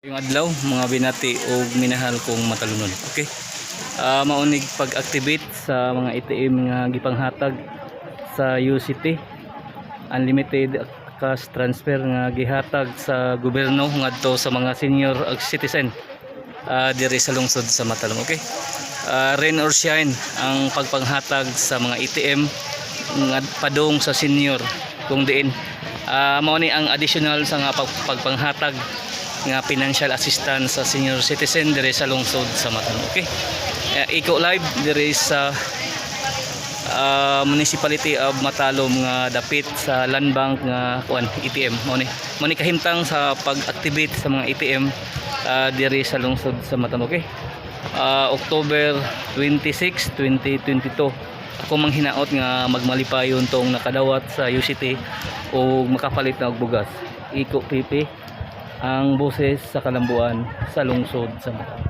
Yung adlaw mga binati o minahal kong matalunod. Okay. Maunig pag-activate sa mga ATM nga gipanghatag sa UCT. Unlimited cash transfer nga gihatag sa gobyerno ngadto sa mga senior citizen diri sa lungsod sa Matalom. Okay. Rain or shine ang pagpanghatag sa mga ATM nga padung sa senior kung diin mao ni ang additional sa nga pagpanghatag nga financial assistance sa senior citizen dire sa lungsod sa Matalom. Okay. Iko live dire sa municipality of Matalom nga dapit sa land bank nga kuan ATM mo ni kahimtang sa pag-activate sa mga ATM dire sa lungsod sa Matalom. Okay. October 26, 2022 ako manghinaot nga magmalipayon tong nakadawat sa UCT o makapalit na og bugas. Iko PP ang boses sa kalambuan sa lungsod sa Matalom.